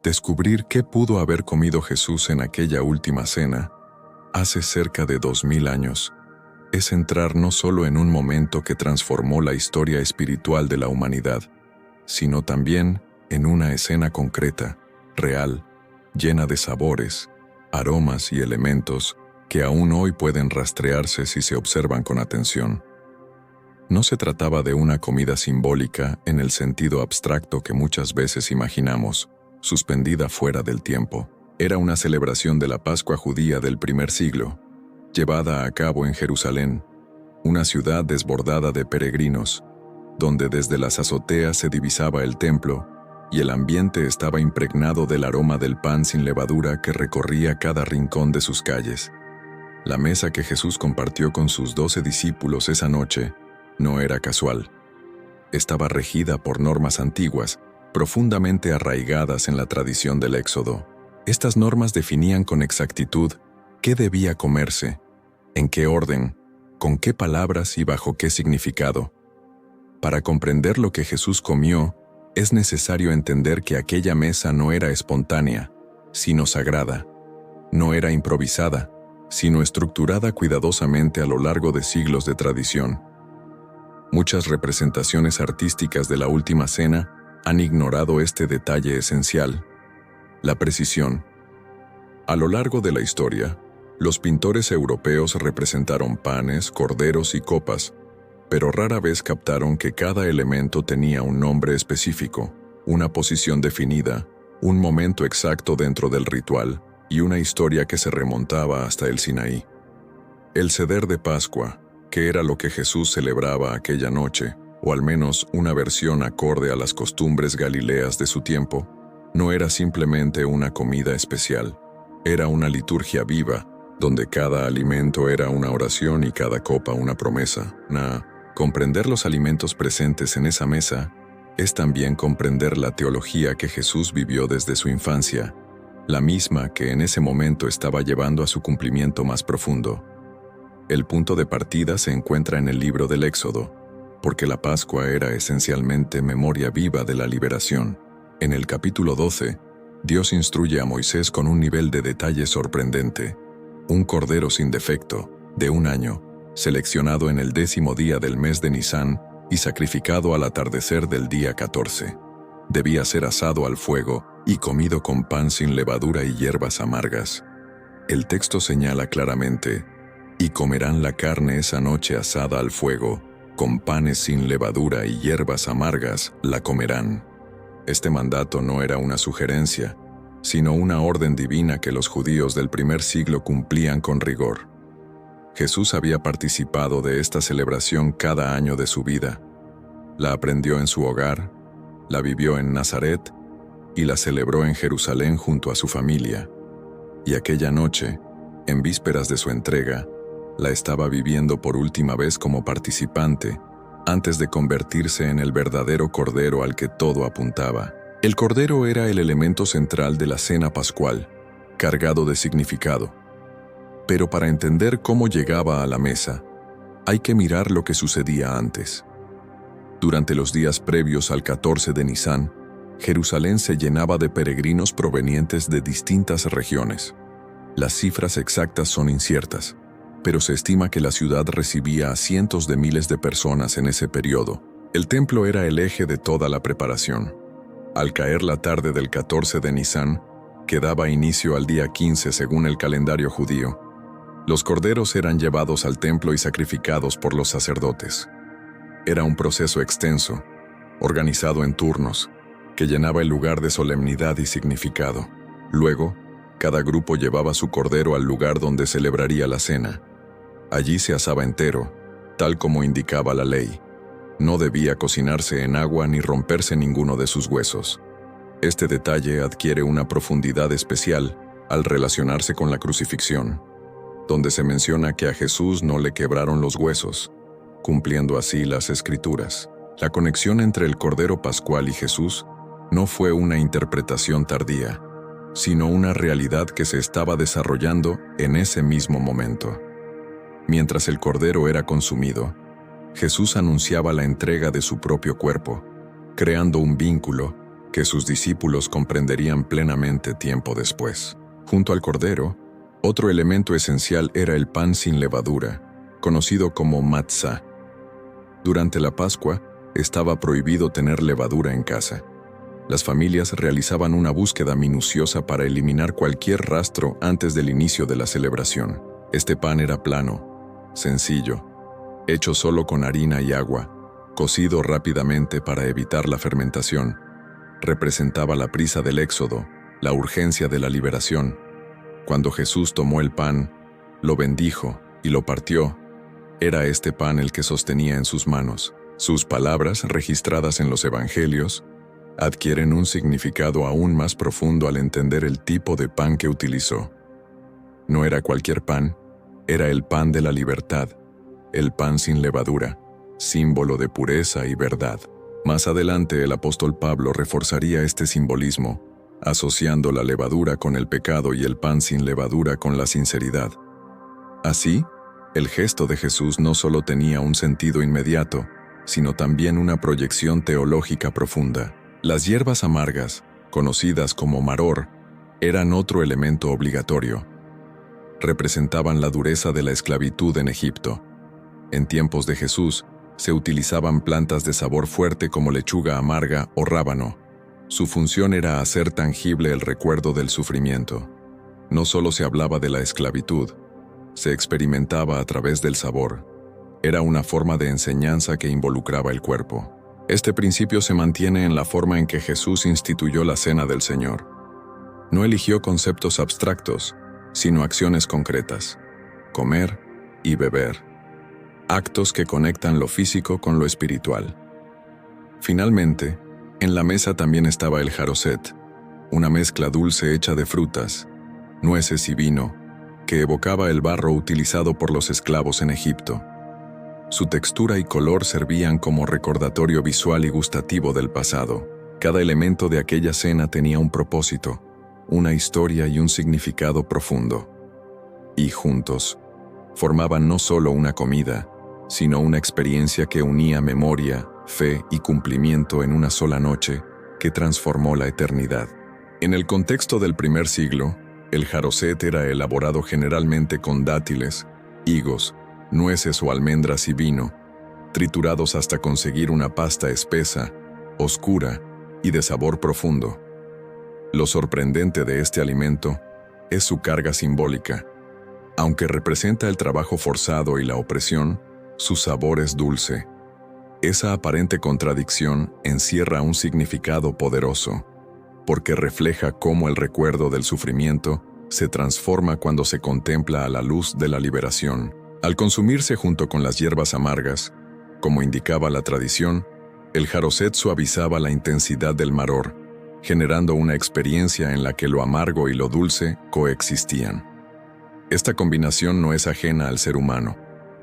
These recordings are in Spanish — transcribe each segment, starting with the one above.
Descubrir qué pudo haber comido Jesús en aquella última cena, hace cerca de 2000 años, es entrar no solo en un momento que transformó la historia espiritual de la humanidad, sino también en una escena concreta, real, llena de sabores, aromas y elementos que aún hoy pueden rastrearse si se observan con atención. No se trataba de una comida simbólica en el sentido abstracto que muchas veces imaginamos, suspendida fuera del tiempo. Era una celebración de la Pascua judía del primer siglo, llevada a cabo en Jerusalén, una ciudad desbordada de peregrinos, donde desde las azoteas se divisaba el templo y el ambiente estaba impregnado del aroma del pan sin levadura que recorría cada rincón de sus calles. La mesa que Jesús compartió con sus 12 discípulos esa noche no era casual. Estaba regida por normas antiguas, profundamente arraigadas en la tradición del Éxodo. Estas normas definían con exactitud qué debía comerse, en qué orden, con qué palabras y bajo qué significado. Para comprender lo que Jesús comió, es necesario entender que aquella mesa no era espontánea, sino sagrada. No era improvisada, sino estructurada cuidadosamente a lo largo de siglos de tradición. Muchas representaciones artísticas de la Última Cena han ignorado este detalle esencial: la precisión. A lo largo de la historia, los pintores europeos representaron panes, corderos y copas, pero rara vez captaron que cada elemento tenía un nombre específico, una posición definida, un momento exacto dentro del ritual y una historia que se remontaba hasta el Sinaí. El Seder de Pascua, que era lo que Jesús celebraba aquella noche, o al menos una versión acorde a las costumbres galileas de su tiempo, no era simplemente una comida especial, era una liturgia viva, donde cada alimento era una oración y cada copa una promesa. Comprender los alimentos presentes en esa mesa es también comprender la teología que Jesús vivió desde su infancia, la misma que en ese momento estaba llevando a su cumplimiento más profundo. El punto de partida se encuentra en el libro del Éxodo, porque la Pascua era esencialmente memoria viva de la liberación. En el capítulo 12, Dios instruye a Moisés con un nivel de detalle sorprendente: un cordero sin defecto, de 1 año, seleccionado en el 10º día del mes de Nisán y sacrificado al atardecer del día 14. Debía ser asado al fuego y comido con pan sin levadura y hierbas amargas. El texto señala claramente: y comerán la carne esa noche asada al fuego, con panes sin levadura y hierbas amargas la comerán. Este mandato no era una sugerencia, sino una orden divina que los judíos del primer siglo cumplían con rigor. Jesús había participado de esta celebración cada año de su vida. La aprendió en su hogar, la vivió en Nazaret y la celebró en Jerusalén junto a su familia. Y aquella noche, en vísperas de su entrega, la estaba viviendo por última vez como participante, antes de convertirse en el verdadero Cordero al que todo apuntaba. El Cordero era el elemento central de la cena pascual, cargado de significado. Pero para entender cómo llegaba a la mesa, hay que mirar lo que sucedía antes. Durante los días previos al 14 de Nisán, Jerusalén se llenaba de peregrinos provenientes de distintas regiones. Las cifras exactas son inciertas, pero se estima que la ciudad recibía a cientos de miles de personas en ese periodo. El templo era el eje de toda la preparación. Al caer la tarde del 14 de Nisán, que daba inicio al día 15 según el calendario judío, los corderos eran llevados al templo y sacrificados por los sacerdotes. Era un proceso extenso, organizado en turnos, que llenaba el lugar de solemnidad y significado. Luego, cada grupo llevaba su cordero al lugar donde celebraría la cena. Allí se asaba entero, tal como indicaba la ley. No debía cocinarse en agua ni romperse ninguno de sus huesos. Este detalle adquiere una profundidad especial al relacionarse con la crucifixión, donde se menciona que a Jesús no le quebraron los huesos, cumpliendo así las Escrituras. La conexión entre el Cordero Pascual y Jesús no fue una interpretación tardía, sino una realidad que se estaba desarrollando en ese mismo momento. Mientras el Cordero era consumido, Jesús anunciaba la entrega de su propio cuerpo, creando un vínculo, que sus discípulos comprenderían plenamente tiempo después. Junto al Cordero, otro elemento esencial era el pan sin levadura, conocido como matzá. Durante la Pascua, estaba prohibido tener levadura en casa. Las familias realizaban una búsqueda minuciosa para eliminar cualquier rastro antes del inicio de la celebración. Este pan era plano, sencillo, hecho solo con harina y agua, cocido rápidamente para evitar la fermentación. Representaba la prisa del éxodo, la urgencia de la liberación. Cuando Jesús tomó el pan, lo bendijo y lo partió, era este pan el que sostenía en sus manos. Sus palabras, registradas en los Evangelios, adquieren un significado aún más profundo al entender el tipo de pan que utilizó. No era cualquier pan, era el pan de la libertad, el pan sin levadura, símbolo de pureza y verdad. Más adelante el apóstol Pablo reforzaría este simbolismo, asociando la levadura con el pecado y el pan sin levadura con la sinceridad. Así, el gesto de Jesús no solo tenía un sentido inmediato, sino también una proyección teológica profunda. Las hierbas amargas, conocidas como maror, eran otro elemento obligatorio. Representaban la dureza de la esclavitud en Egipto. En tiempos de Jesús, se utilizaban plantas de sabor fuerte como lechuga amarga o rábano. Su función era hacer tangible el recuerdo del sufrimiento. No solo se hablaba de la esclavitud, se experimentaba a través del sabor. Era una forma de enseñanza que involucraba el cuerpo. Este principio se mantiene en la forma en que Jesús instituyó la Cena del Señor. No eligió conceptos abstractos, sino acciones concretas: comer y beber. Actos que conectan lo físico con lo espiritual. Finalmente, en la mesa también estaba el jaroset, una mezcla dulce hecha de frutas, nueces y vino, que evocaba el barro utilizado por los esclavos en Egipto. Su textura y color servían como recordatorio visual y gustativo del pasado. Cada elemento de aquella cena tenía un propósito, una historia y un significado profundo. Y juntos, formaban no solo una comida, sino una experiencia que unía memoria, fe y cumplimiento en una sola noche que transformó la eternidad. En el contexto del primer siglo, el jaroset era elaborado generalmente con dátiles, higos, nueces o almendras y vino, triturados hasta conseguir una pasta espesa, oscura y de sabor profundo. Lo sorprendente de este alimento es su carga simbólica. Aunque representa el trabajo forzado y la opresión, su sabor es dulce. Esa aparente contradicción encierra un significado poderoso, porque refleja cómo el recuerdo del sufrimiento se transforma cuando se contempla a la luz de la liberación. Al consumirse junto con las hierbas amargas, como indicaba la tradición, el jaroset suavizaba la intensidad del maror, generando una experiencia en la que lo amargo y lo dulce coexistían. Esta combinación no es ajena al ser humano,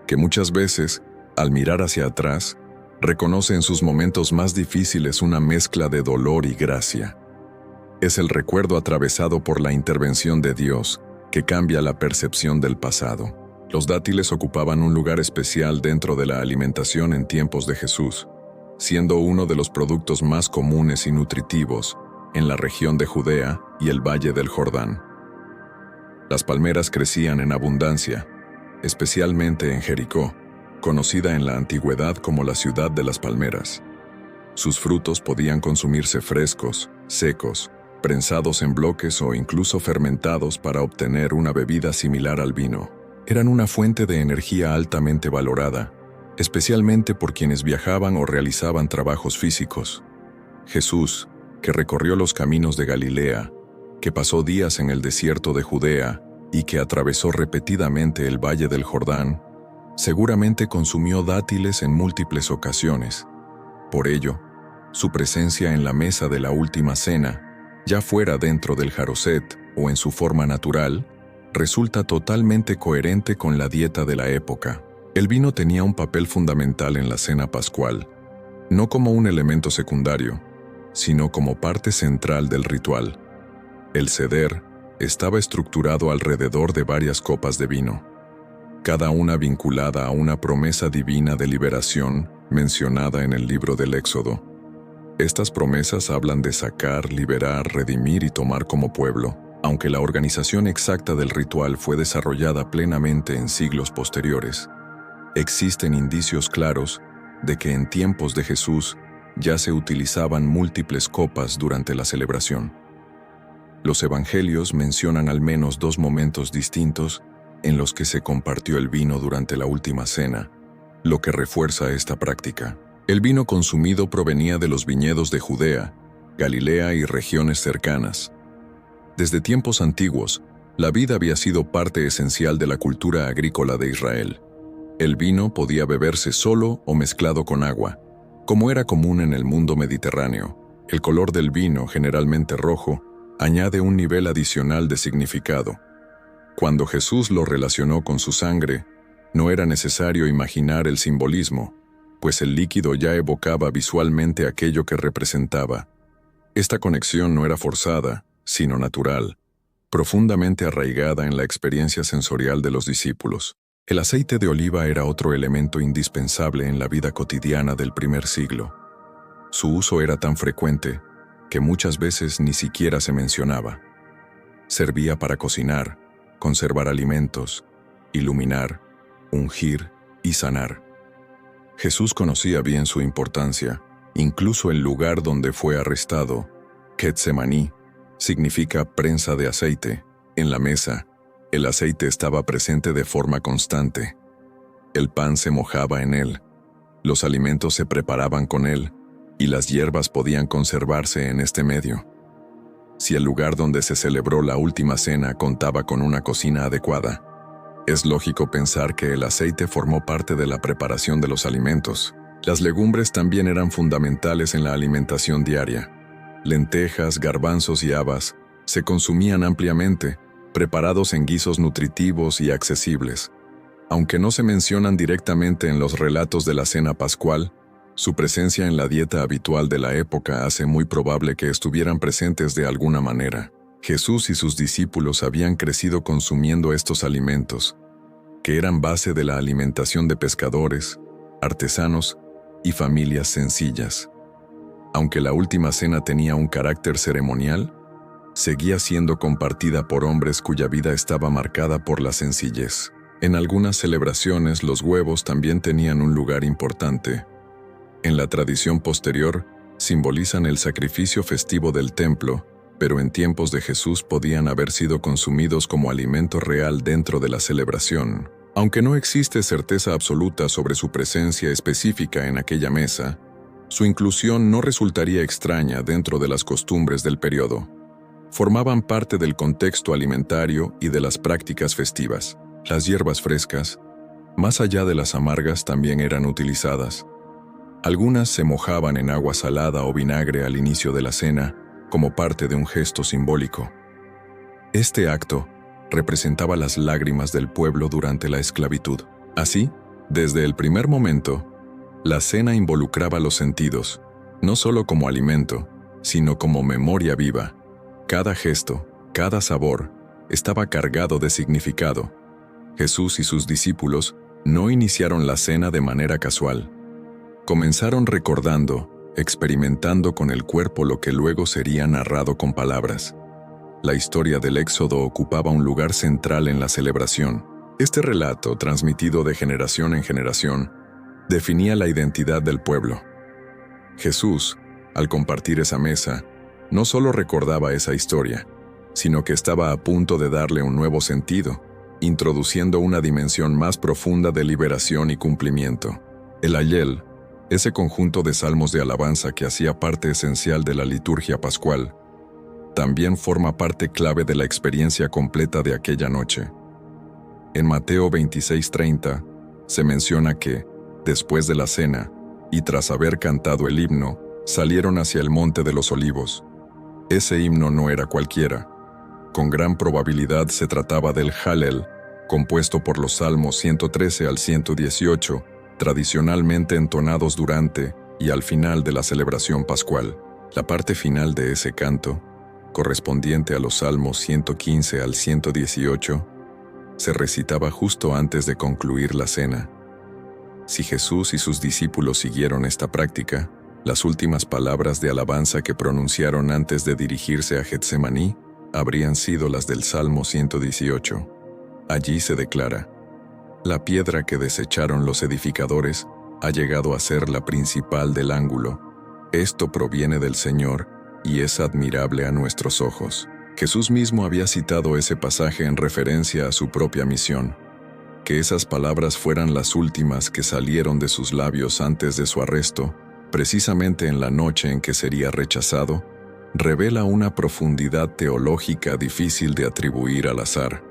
que muchas veces, al mirar hacia atrás, reconoce en sus momentos más difíciles una mezcla de dolor y gracia. Es el recuerdo atravesado por la intervención de Dios que cambia la percepción del pasado. Los dátiles ocupaban un lugar especial dentro de la alimentación en tiempos de Jesús, siendo uno de los productos más comunes y nutritivos en la región de Judea y el Valle del Jordán. Las palmeras crecían en abundancia, especialmente en Jericó, conocida en la antigüedad como la ciudad de las palmeras. Sus frutos podían consumirse frescos, secos, prensados en bloques o incluso fermentados para obtener una bebida similar al vino. Eran una fuente de energía altamente valorada, especialmente por quienes viajaban o realizaban trabajos físicos. Jesús, que recorrió los caminos de Galilea, que pasó días en el desierto de Judea y que atravesó repetidamente el Valle del Jordán, seguramente consumió dátiles en múltiples ocasiones. Por ello, su presencia en la mesa de la última cena, ya fuera dentro del jaroset o en su forma natural, resulta totalmente coherente con la dieta de la época. El vino tenía un papel fundamental en la cena pascual, no como un elemento secundario, sino como parte central del ritual. El seder estaba estructurado alrededor de varias copas de vino, cada una vinculada a una promesa divina de liberación mencionada en el libro del Éxodo. Estas promesas hablan de sacar, liberar, redimir y tomar como pueblo, aunque la organización exacta del ritual fue desarrollada plenamente en siglos posteriores. Existen indicios claros de que en tiempos de Jesús ya se utilizaban múltiples copas durante la celebración. Los evangelios mencionan al menos 2 momentos distintos en los que se compartió el vino durante la última cena, lo que refuerza esta práctica. El vino consumido provenía de los viñedos de Judea, Galilea y regiones cercanas. Desde tiempos antiguos, la vid había sido parte esencial de la cultura agrícola de Israel. El vino podía beberse solo o mezclado con agua, como era común en el mundo mediterráneo. El color del vino, generalmente rojo, añade un nivel adicional de significado. Cuando Jesús lo relacionó con su sangre, no era necesario imaginar el simbolismo, pues el líquido ya evocaba visualmente aquello que representaba. Esta conexión no era forzada, sino natural, profundamente arraigada en la experiencia sensorial de los discípulos. El aceite de oliva era otro elemento indispensable en la vida cotidiana del primer siglo. Su uso era tan frecuente que muchas veces ni siquiera se mencionaba. Servía para cocinar, conservar alimentos, iluminar, ungir y sanar. Jesús conocía bien su importancia, incluso el lugar donde fue arrestado, Getsemaní, significa prensa de aceite. En la mesa, el aceite estaba presente de forma constante. El pan se mojaba en él, los alimentos se preparaban con él, y las hierbas podían conservarse en este medio. Si el lugar donde se celebró la última cena contaba con una cocina adecuada, es lógico pensar que el aceite formó parte de la preparación de los alimentos. Las legumbres también eran fundamentales en la alimentación diaria. Lentejas, garbanzos y habas se consumían ampliamente, preparados en guisos nutritivos y accesibles. Aunque no se mencionan directamente en los relatos de la cena pascual, su presencia en la dieta habitual de la época hace muy probable que estuvieran presentes de alguna manera. Jesús y sus discípulos habían crecido consumiendo estos alimentos, que eran base de la alimentación de pescadores, artesanos y familias sencillas. Aunque la última cena tenía un carácter ceremonial, seguía siendo compartida por hombres cuya vida estaba marcada por la sencillez. En algunas celebraciones, los huevos también tenían un lugar importante. En la tradición posterior, simbolizan el sacrificio festivo del templo, pero en tiempos de Jesús podían haber sido consumidos como alimento real dentro de la celebración. Aunque no existe certeza absoluta sobre su presencia específica en aquella mesa, su inclusión no resultaría extraña dentro de las costumbres del periodo. Formaban parte del contexto alimentario y de las prácticas festivas. Las hierbas frescas, más allá de las amargas, también eran utilizadas. Algunas se mojaban en agua salada o vinagre al inicio de la cena, como parte de un gesto simbólico. Este acto representaba las lágrimas del pueblo durante la esclavitud. Así, desde el primer momento, la cena involucraba los sentidos, no solo como alimento, sino como memoria viva. Cada gesto, cada sabor, estaba cargado de significado. Jesús y sus discípulos no iniciaron la cena de manera casual. Comenzaron recordando, experimentando con el cuerpo lo que luego sería narrado con palabras. La historia del Éxodo ocupaba un lugar central en la celebración. Este relato, transmitido de generación en generación, definía la identidad del pueblo. Jesús, al compartir esa mesa, no solo recordaba esa historia, sino que estaba a punto de darle un nuevo sentido, introduciendo una dimensión más profunda de liberación y cumplimiento. El Ayel, ese conjunto de salmos de alabanza que hacía parte esencial de la liturgia pascual, también forma parte clave de la experiencia completa de aquella noche. En Mateo 26:30 se menciona que, después de la cena, y tras haber cantado el himno, salieron hacia el Monte de los Olivos. Ese himno no era cualquiera. Con gran probabilidad se trataba del Hallel, compuesto por los Salmos 113 al 118, tradicionalmente entonados durante y al final de la celebración pascual. La parte final de ese canto, correspondiente a los Salmos 115 al 118, se recitaba justo antes de concluir la cena. Si Jesús y sus discípulos siguieron esta práctica, Las últimas palabras de alabanza que pronunciaron antes de dirigirse a Getsemaní habrían sido las del Salmo 118. Allí se declara: la piedra que desecharon los edificadores ha llegado a ser la principal del ángulo. Esto proviene del Señor y es admirable a nuestros ojos. Jesús mismo había citado ese pasaje en referencia a su propia misión. Que esas palabras fueran las últimas que salieron de sus labios antes de su arresto, precisamente en la noche en que sería rechazado, revela una profundidad teológica difícil de atribuir al azar.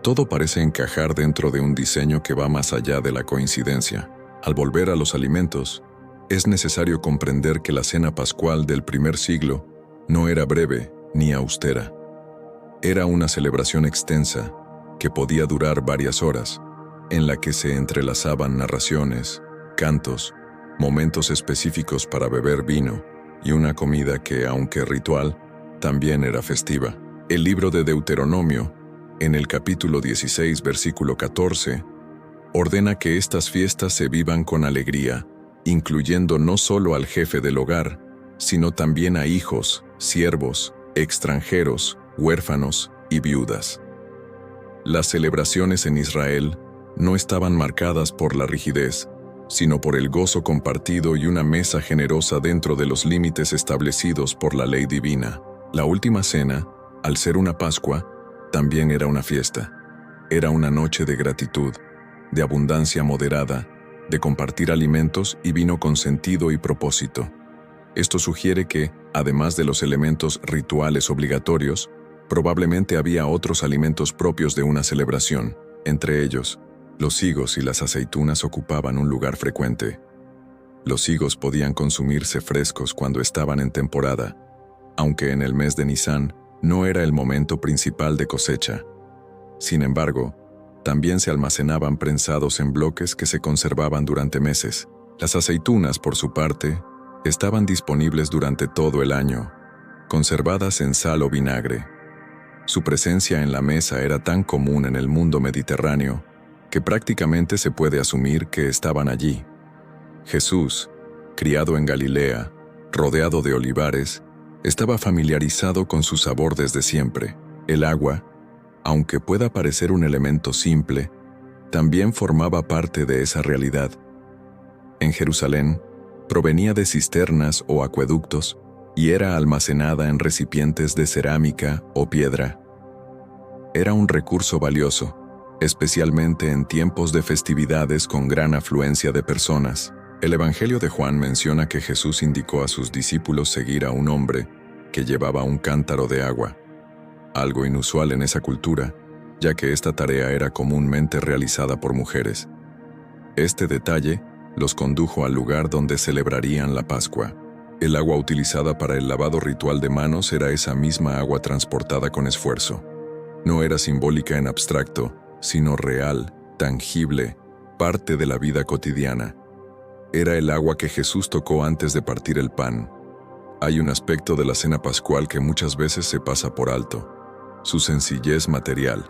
Todo parece encajar dentro de un diseño que va más allá de la coincidencia. Al volver a los alimentos, es necesario comprender que la cena pascual del primer siglo no era breve ni austera. Era una celebración extensa, que podía durar varias horas, en la que se entrelazaban narraciones, cantos, momentos específicos para beber vino y una comida que, aunque ritual, también era festiva. El libro de Deuteronomio, en el capítulo 16, versículo 14, ordena que estas fiestas se vivan con alegría, incluyendo no solo al jefe del hogar, sino también a hijos, siervos, extranjeros, huérfanos y viudas. Las celebraciones en Israel no estaban marcadas por la rigidez, sino por el gozo compartido y una mesa generosa dentro de los límites establecidos por la ley divina. La última cena, al ser una Pascua, también era una fiesta. Era una noche de gratitud, de abundancia moderada, de compartir alimentos y vino con sentido y propósito. Esto sugiere que, además de los elementos rituales obligatorios, probablemente había otros alimentos propios de una celebración. Entre ellos, los higos y las aceitunas ocupaban un lugar frecuente. Los higos podían consumirse frescos cuando estaban en temporada, aunque en el mes de Nisán no era el momento principal de cosecha. Sin embargo, también se almacenaban prensados en bloques que se conservaban durante meses. Las aceitunas, por su parte, estaban disponibles durante todo el año, conservadas en sal o vinagre. Su presencia en la mesa era tan común en el mundo mediterráneo que prácticamente se puede asumir que estaban allí. Jesús, criado en Galilea, rodeado de olivares, estaba familiarizado con su sabor desde siempre. El agua, aunque pueda parecer un elemento simple, también formaba parte de esa realidad. En Jerusalén, provenía de cisternas o acueductos y era almacenada en recipientes de cerámica o piedra. Era un recurso valioso, especialmente en tiempos de festividades con gran afluencia de personas. El Evangelio de Juan menciona que Jesús indicó a sus discípulos seguir a un hombre que llevaba un cántaro de agua, algo inusual en esa cultura, ya que esta tarea era comúnmente realizada por mujeres. Este detalle los condujo al lugar donde celebrarían la Pascua. El agua utilizada para el lavado ritual de manos era esa misma agua transportada con esfuerzo. No era simbólica en abstracto, sino real, tangible, parte de la vida cotidiana. Era el agua que Jesús tocó antes de partir el pan. Hay un aspecto de la cena pascual que muchas veces se pasa por alto: su sencillez material.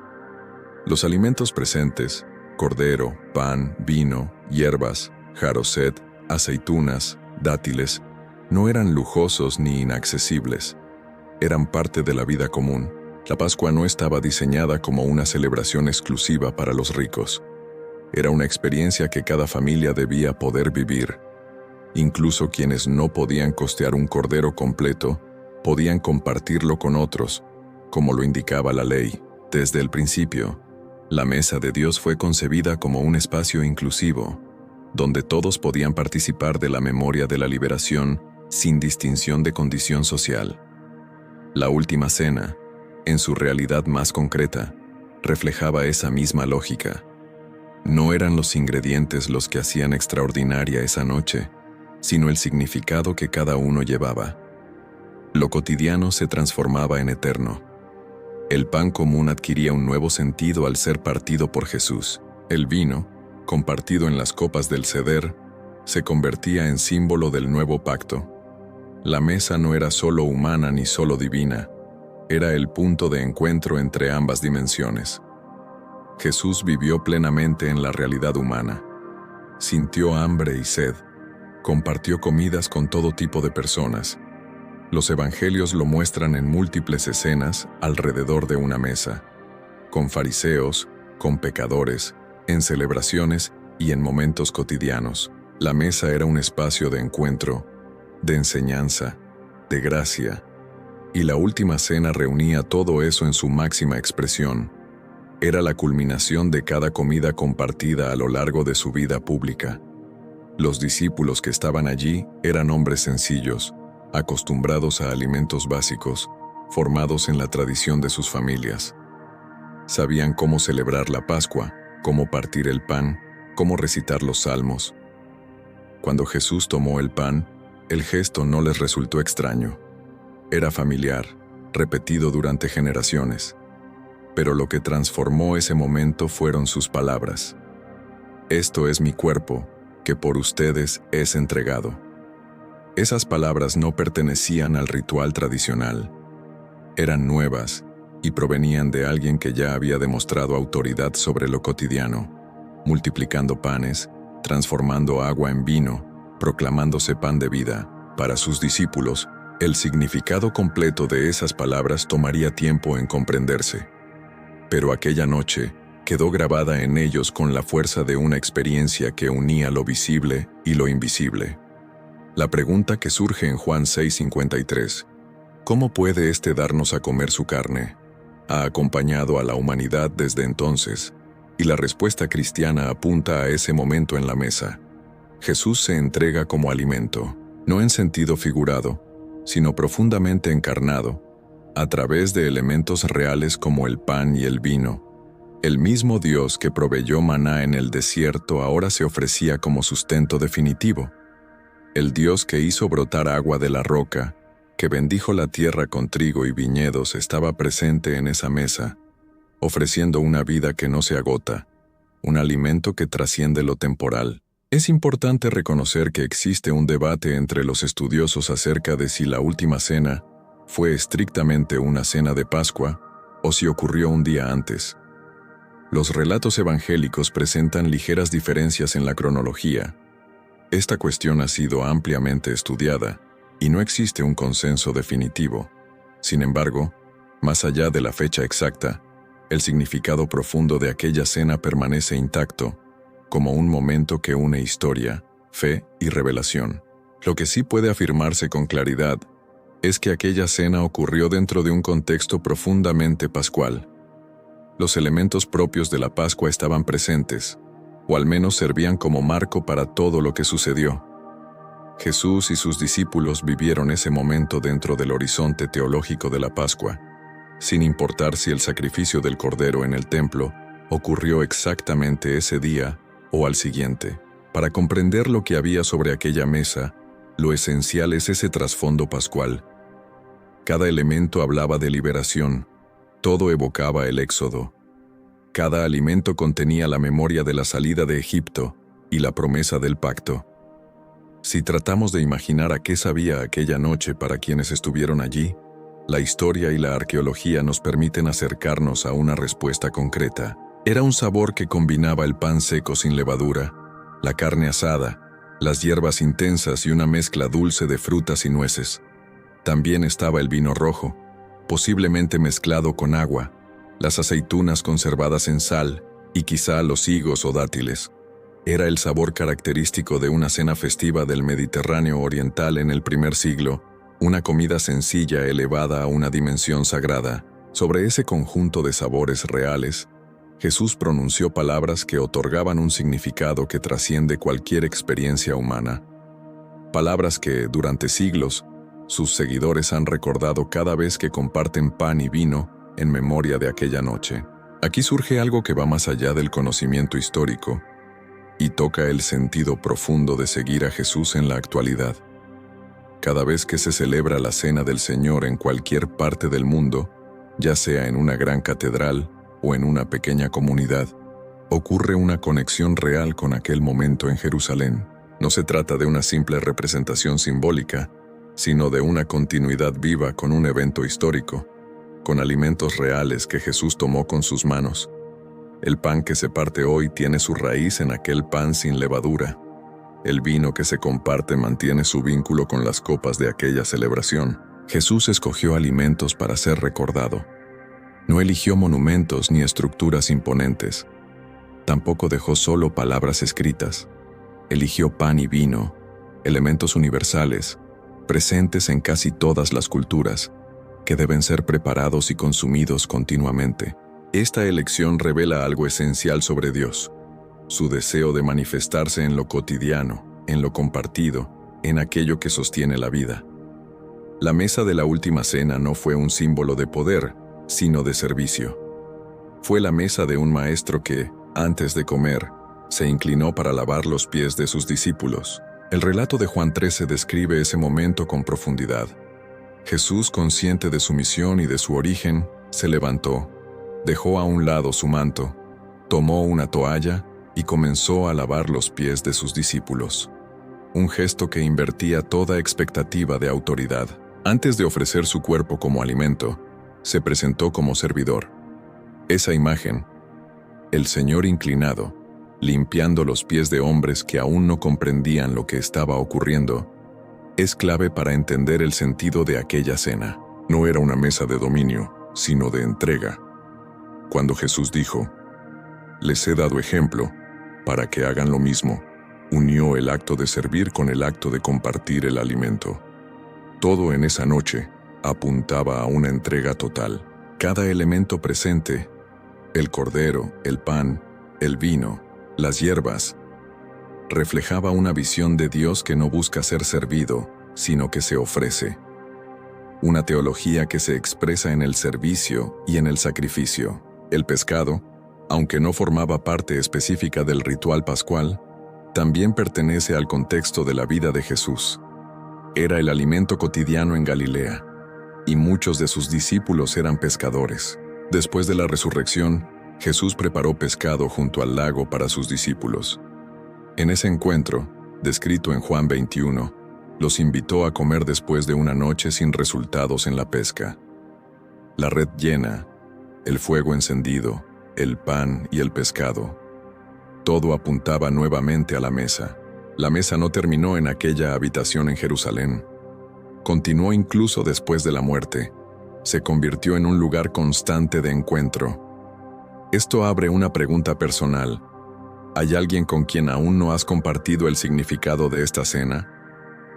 Los alimentos presentes, cordero, pan, vino, hierbas, jaroset, aceitunas, dátiles, no eran lujosos ni inaccesibles. Eran parte de la vida común. La Pascua no estaba diseñada como una celebración exclusiva para los ricos. Era una experiencia que cada familia debía poder vivir. Incluso quienes no podían costear un cordero completo, podían compartirlo con otros, como lo indicaba la ley. Desde el principio, la mesa de Dios fue concebida como un espacio inclusivo, donde todos podían participar de la memoria de la liberación sin distinción de condición social. La última cena, en su realidad más concreta, reflejaba esa misma lógica. No eran los ingredientes los que hacían extraordinaria esa noche, sino el significado que cada uno llevaba. Lo cotidiano se transformaba en eterno. El pan común adquiría un nuevo sentido al ser partido por Jesús. El vino, compartido en las copas del ceder, se convertía en símbolo del nuevo pacto. La mesa no era solo humana ni solo divina, era el punto de encuentro entre ambas dimensiones. Jesús vivió plenamente en la realidad humana. Sintió hambre y sed, Compartió comidas con todo tipo de personas. Los evangelios lo muestran en múltiples escenas alrededor de una mesa, con fariseos, con pecadores, en celebraciones y en momentos cotidianos. La mesa era un espacio de encuentro, de enseñanza, de gracia, y la última cena reunía todo eso en su máxima expresión. Era la culminación de cada comida compartida a lo largo de su vida pública. Los discípulos que estaban allí eran hombres sencillos, acostumbrados a alimentos básicos, formados en la tradición de sus familias. Sabían cómo celebrar la Pascua, cómo partir el pan, cómo recitar los salmos. Cuando Jesús tomó el pan, el gesto no les resultó extraño. Era familiar, repetido durante generaciones. Pero lo que transformó ese momento fueron sus palabras. Esto es mi cuerpo, que por ustedes es entregado. Esas palabras no pertenecían al ritual tradicional. Eran nuevas y provenían de alguien que ya había demostrado autoridad sobre lo cotidiano, multiplicando panes, transformando agua en vino, proclamándose pan de vida. Para sus discípulos, el significado completo de esas palabras tomaría tiempo en comprenderse. Pero aquella noche quedó grabada en ellos con la fuerza de una experiencia que unía lo visible y lo invisible. La pregunta que surge en Juan 6:53, ¿cómo puede éste darnos a comer su carne?, ha acompañado a la humanidad desde entonces, y la respuesta cristiana apunta a ese momento en la mesa. Jesús se entrega como alimento, no en sentido figurado, sino profundamente encarnado, a través de elementos reales como el pan y el vino. El mismo Dios que proveyó maná en el desierto ahora se ofrecía como sustento definitivo. El Dios que hizo brotar agua de la roca, que bendijo la tierra con trigo y viñedos, estaba presente en esa mesa, ofreciendo una vida que no se agota, un alimento que trasciende lo temporal. Es importante reconocer que existe un debate entre los estudiosos acerca de si la última cena fue estrictamente una cena de Pascua o si ocurrió un día antes. Los relatos evangélicos presentan ligeras diferencias en la cronología. Esta cuestión ha sido ampliamente estudiada y no existe un consenso definitivo. Sin embargo, más allá de la fecha exacta, el significado profundo de aquella cena permanece intacto, como un momento que une historia, fe y revelación. Lo que sí puede afirmarse con claridad es que aquella cena ocurrió dentro de un contexto profundamente pascual. Los elementos propios de la Pascua estaban presentes, o al menos servían como marco para todo lo que sucedió. Jesús y sus discípulos vivieron ese momento dentro del horizonte teológico de la Pascua, sin importar si el sacrificio del Cordero en el templo ocurrió exactamente ese día o al siguiente. Para comprender lo que había sobre aquella mesa, lo esencial es ese trasfondo pascual. Cada elemento hablaba de liberación, todo evocaba el Éxodo. Cada alimento contenía la memoria de la salida de Egipto y la promesa del pacto. Si tratamos de imaginar a qué sabía aquella noche para quienes estuvieron allí, la historia y la arqueología nos permiten acercarnos a una respuesta concreta. Era un sabor que combinaba el pan seco sin levadura, la carne asada, las hierbas intensas y una mezcla dulce de frutas y nueces. También estaba el vino rojo, posiblemente mezclado con agua, las aceitunas conservadas en sal y quizá los higos o dátiles. Era el sabor característico de una cena festiva del Mediterráneo oriental en el primer siglo, una comida sencilla elevada a una dimensión sagrada. Sobre ese conjunto de sabores reales, Jesús pronunció palabras que otorgaban un significado que trasciende cualquier experiencia humana. Palabras que, durante siglos, sus seguidores han recordado cada vez que comparten pan y vino en memoria de aquella noche. Aquí surge algo que va más allá del conocimiento histórico y toca el sentido profundo de seguir a Jesús en la actualidad. Cada vez que se celebra la Cena del Señor en cualquier parte del mundo, ya sea en una gran catedral o en una pequeña comunidad, ocurre una conexión real con aquel momento en Jerusalén. No se trata de una simple representación simbólica, sino de una continuidad viva con un evento histórico, con alimentos reales que Jesús tomó con sus manos. El pan que se parte hoy tiene su raíz en aquel pan sin levadura. El vino que se comparte mantiene su vínculo con las copas de aquella celebración. Jesús escogió alimentos para ser recordado. No eligió monumentos ni estructuras imponentes. Tampoco dejó solo palabras escritas. Eligió pan y vino, elementos universales, presentes en casi todas las culturas, que deben ser preparados y consumidos continuamente. Esta elección revela algo esencial sobre Dios: su deseo de manifestarse en lo cotidiano, en lo compartido, en aquello que sostiene la vida. La mesa de la última cena no fue un símbolo de poder, sino de servicio. Fue la mesa de un maestro que, antes de comer, se inclinó para lavar los pies de sus discípulos. El relato de Juan 13 describe ese momento con profundidad. Jesús, consciente de su misión y de su origen, se levantó, dejó a un lado su manto, tomó una toalla y comenzó a lavar los pies de sus discípulos. Un gesto que invertía toda expectativa de autoridad. Antes de ofrecer su cuerpo como alimento, se presentó como servidor. Esa imagen, el Señor inclinado, limpiando los pies de hombres que aún no comprendían lo que estaba ocurriendo, es clave para entender el sentido de aquella cena. No era una mesa de dominio, sino de entrega. Cuando Jesús dijo, «Les he dado ejemplo, para que hagan lo mismo», unió el acto de servir con el acto de compartir el alimento. Todo en esa noche apuntaba a una entrega total. Cada elemento presente, el cordero, el pan, el vino, las hierbas, reflejaba una visión de Dios que no busca ser servido, sino que se ofrece. Una teología que se expresa en el servicio y en el sacrificio. El pescado, aunque no formaba parte específica del ritual pascual, también pertenece al contexto de la vida de Jesús. Era el alimento cotidiano en Galilea, y muchos de sus discípulos eran pescadores. Después de la resurrección, Jesús preparó pescado junto al lago para sus discípulos. En ese encuentro, descrito en Juan 21, los invitó a comer después de una noche sin resultados en la pesca. La red llena, el fuego encendido, el pan y el pescado. Todo apuntaba nuevamente a la mesa. La mesa no terminó en aquella habitación en Jerusalén. Continuó incluso después de la muerte. Se convirtió en un lugar constante de encuentro. Esto abre una pregunta personal. ¿Hay alguien con quien aún no has compartido el significado de esta cena?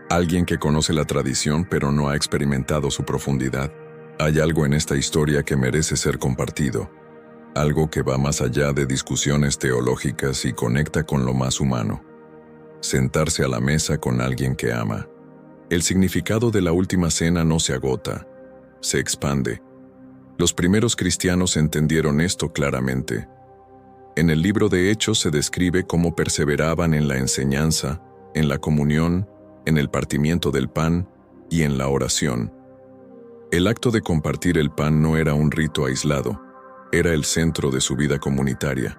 ¿Alguien que conoce la tradición pero no ha experimentado su profundidad? Hay algo en esta historia que merece ser compartido. Algo que va más allá de discusiones teológicas y conecta con lo más humano. Sentarse a la mesa con alguien que ama. El significado de la última cena no se agota, se expande. Los primeros cristianos entendieron esto claramente. En el libro de Hechos se describe cómo perseveraban en la enseñanza, en la comunión, en el partimiento del pan y en la oración. El acto de compartir el pan no era un rito aislado, era el centro de su vida comunitaria.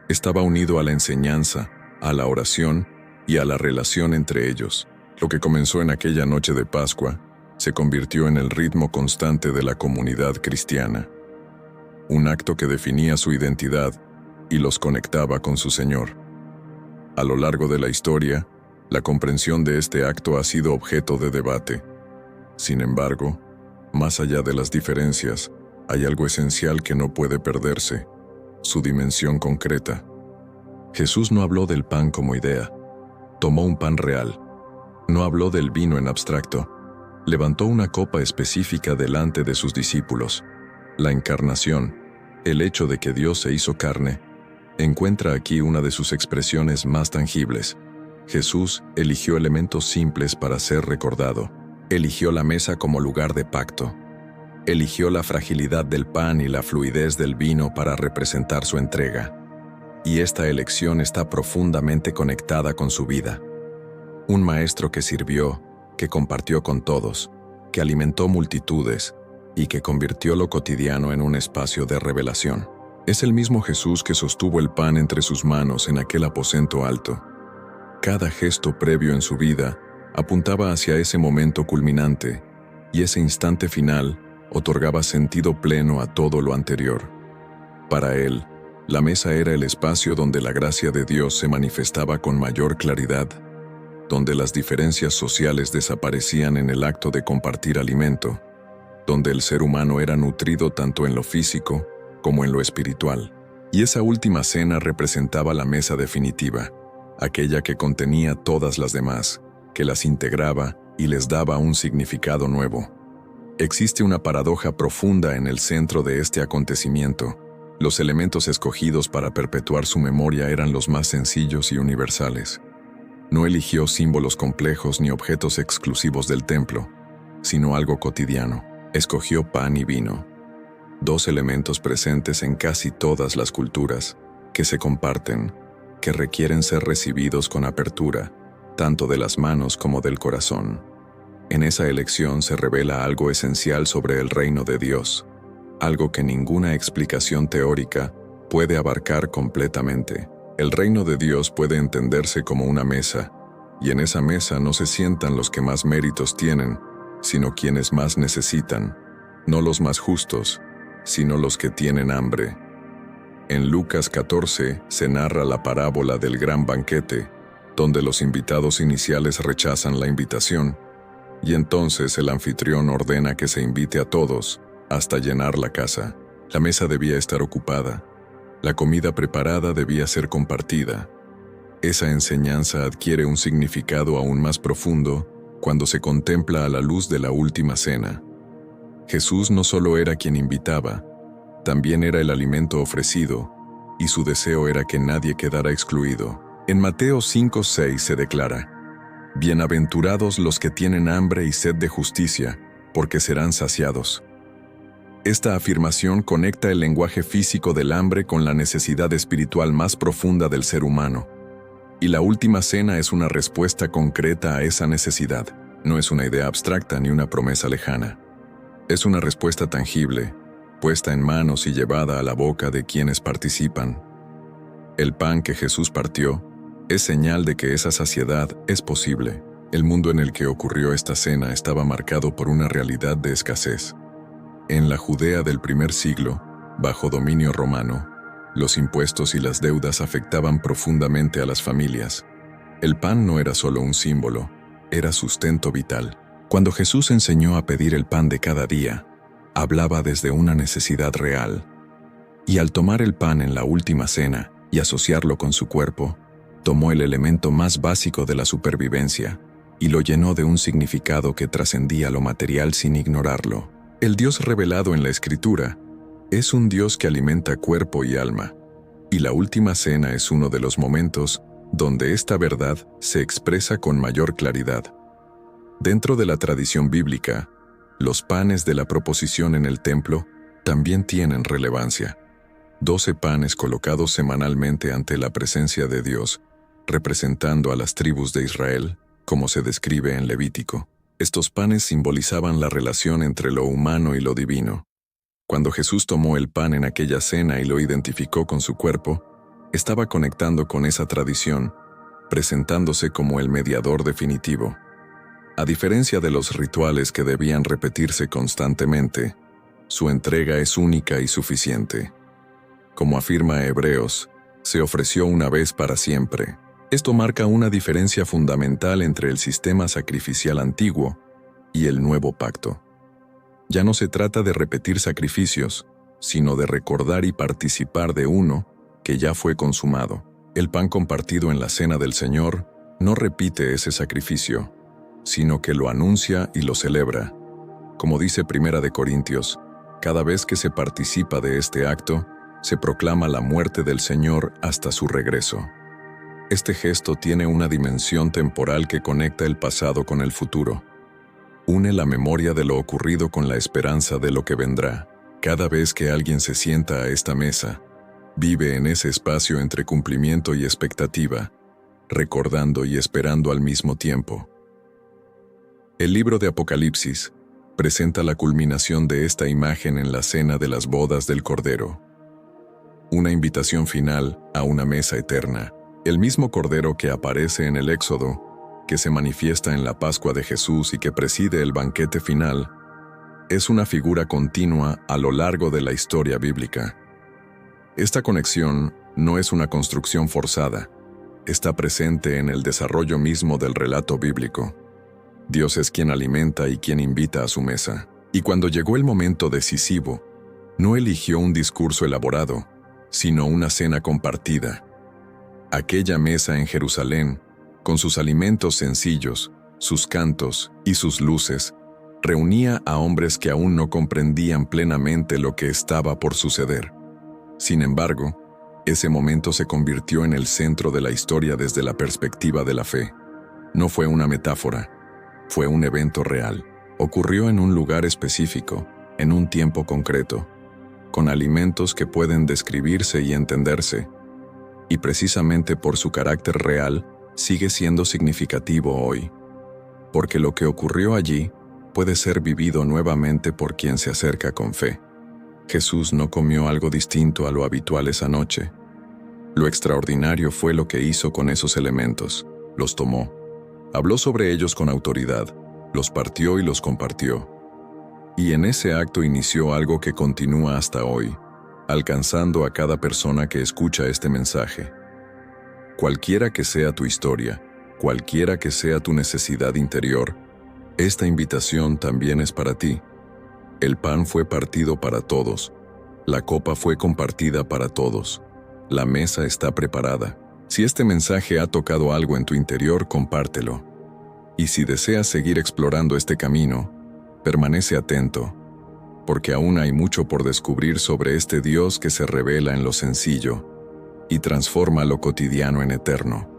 Estaba unido a la enseñanza, a la oración y a la relación entre ellos. Lo que comenzó en aquella noche de Pascua se convirtió en el ritmo constante de la comunidad cristiana. Un acto que definía su identidad y los conectaba con su Señor. A lo largo de la historia, la comprensión de este acto ha sido objeto de debate. Sin embargo, más allá de las diferencias, hay algo esencial que no puede perderse: su dimensión concreta. Jesús no habló del pan como idea, tomó un pan real. No habló del vino en abstracto, levantó una copa específica delante de sus discípulos. La encarnación, el hecho de que Dios se hizo carne, encuentra aquí una de sus expresiones más tangibles. Jesús eligió elementos simples para ser recordado. Eligió la mesa como lugar de pacto. Eligió la fragilidad del pan y la fluidez del vino para representar su entrega. Y esta elección está profundamente conectada con su vida. Un maestro que sirvió, que compartió con todos, que alimentó multitudes y que convirtió lo cotidiano en un espacio de revelación. Es el mismo Jesús que sostuvo el pan entre sus manos en aquel aposento alto. Cada gesto previo en su vida apuntaba hacia ese momento culminante, y ese instante final otorgaba sentido pleno a todo lo anterior. Para él, la mesa era el espacio donde la gracia de Dios se manifestaba con mayor claridad. donde las diferencias sociales desaparecían en el acto de compartir alimento, donde el ser humano era nutrido tanto en lo físico como en lo espiritual. Y esa última cena representaba la mesa definitiva, aquella que contenía todas las demás, que las integraba y les daba un significado nuevo. Existe una paradoja profunda en el centro de este acontecimiento. Los elementos escogidos para perpetuar su memoria eran los más sencillos y universales. No eligió símbolos complejos ni objetos exclusivos del templo, sino algo cotidiano. Escogió pan y vino, dos elementos presentes en casi todas las culturas, que se comparten, que requieren ser recibidos con apertura, tanto de las manos como del corazón. En esa elección se revela algo esencial sobre el reino de Dios, algo que ninguna explicación teórica puede abarcar completamente. El reino de Dios puede entenderse como una mesa, y en esa mesa no se sientan los que más méritos tienen, sino quienes más necesitan, no los más justos, sino los que tienen hambre. En Lucas 14 se narra la parábola del gran banquete, donde los invitados iniciales rechazan la invitación, y entonces el anfitrión ordena que se invite a todos, hasta llenar la casa. La mesa debía estar ocupada. La comida preparada debía ser compartida. Esa enseñanza adquiere un significado aún más profundo cuando se contempla a la luz de la última cena. Jesús no solo era quien invitaba, también era el alimento ofrecido, y su deseo era que nadie quedara excluido. En Mateo 5:6 se declara: «Bienaventurados los que tienen hambre y sed de justicia, porque serán saciados». Esta afirmación conecta el lenguaje físico del hambre con la necesidad espiritual más profunda del ser humano. Y la última cena es una respuesta concreta a esa necesidad. No es una idea abstracta ni una promesa lejana. Es una respuesta tangible, puesta en manos y llevada a la boca de quienes participan. El pan que Jesús partió es señal de que esa saciedad es posible. El mundo en el que ocurrió esta cena estaba marcado por una realidad de escasez. En la Judea del primer siglo, bajo dominio romano, los impuestos y las deudas afectaban profundamente a las familias. El pan no era solo un símbolo, era sustento vital. Cuando Jesús enseñó a pedir el pan de cada día, hablaba desde una necesidad real. Y al tomar el pan en la última cena y asociarlo con su cuerpo, tomó el elemento más básico de la supervivencia y lo llenó de un significado que trascendía lo material sin ignorarlo. El Dios revelado en la Escritura es un Dios que alimenta cuerpo y alma, y la última cena es uno de los momentos donde esta verdad se expresa con mayor claridad. Dentro de la tradición bíblica, los panes de la proposición en el templo también tienen relevancia. 12 panes colocados semanalmente ante la presencia de Dios, representando a las tribus de Israel, como se describe en Levítico. Estos panes simbolizaban la relación entre lo humano y lo divino. Cuando Jesús tomó el pan en aquella cena y lo identificó con su cuerpo, estaba conectando con esa tradición, presentándose como el mediador definitivo. A diferencia de los rituales que debían repetirse constantemente, su entrega es única y suficiente. Como afirma Hebreos, se ofreció una vez para siempre. Esto marca una diferencia fundamental entre el sistema sacrificial antiguo y el nuevo pacto. Ya no se trata de repetir sacrificios, sino de recordar y participar de uno que ya fue consumado. El pan compartido en la cena del Señor no repite ese sacrificio, sino que lo anuncia y lo celebra. Como dice 1 Corintios, cada vez que se participa de este acto, se proclama la muerte del Señor hasta su regreso. Este gesto tiene una dimensión temporal que conecta el pasado con el futuro. Une la memoria de lo ocurrido con la esperanza de lo que vendrá. Cada vez que alguien se sienta a esta mesa, vive en ese espacio entre cumplimiento y expectativa, recordando y esperando al mismo tiempo. El libro de Apocalipsis presenta la culminación de esta imagen en la cena de las bodas del Cordero. Una invitación final a una mesa eterna. El mismo Cordero que aparece en el Éxodo, que se manifiesta en la Pascua de Jesús y que preside el banquete final, es una figura continua a lo largo de la historia bíblica. Esta conexión no es una construcción forzada, está presente en el desarrollo mismo del relato bíblico. Dios es quien alimenta y quien invita a su mesa. Y cuando llegó el momento decisivo, no eligió un discurso elaborado, sino una cena compartida. Aquella mesa en Jerusalén, con sus alimentos sencillos, sus cantos y sus luces, reunía a hombres que aún no comprendían plenamente lo que estaba por suceder. Sin embargo, ese momento se convirtió en el centro de la historia desde la perspectiva de la fe. No fue una metáfora, fue un evento real. Ocurrió en un lugar específico, en un tiempo concreto, con alimentos que pueden describirse y entenderse, y precisamente por su carácter real, sigue siendo significativo hoy. Porque lo que ocurrió allí puede ser vivido nuevamente por quien se acerca con fe. Jesús no comió algo distinto a lo habitual esa noche. Lo extraordinario fue lo que hizo con esos elementos. Los tomó, habló sobre ellos con autoridad, los partió y los compartió. Y en ese acto inició algo que continúa hasta hoy, alcanzando a cada persona que escucha este mensaje. Cualquiera que sea tu historia, cualquiera que sea tu necesidad interior, esta invitación también es para ti. El pan fue partido para todos, la copa fue compartida para todos, la mesa está preparada. Si este mensaje ha tocado algo en tu interior, compártelo. Y si deseas seguir explorando este camino, permanece atento, porque aún hay mucho por descubrir sobre este Dios que se revela en lo sencillo y transforma lo cotidiano en eterno.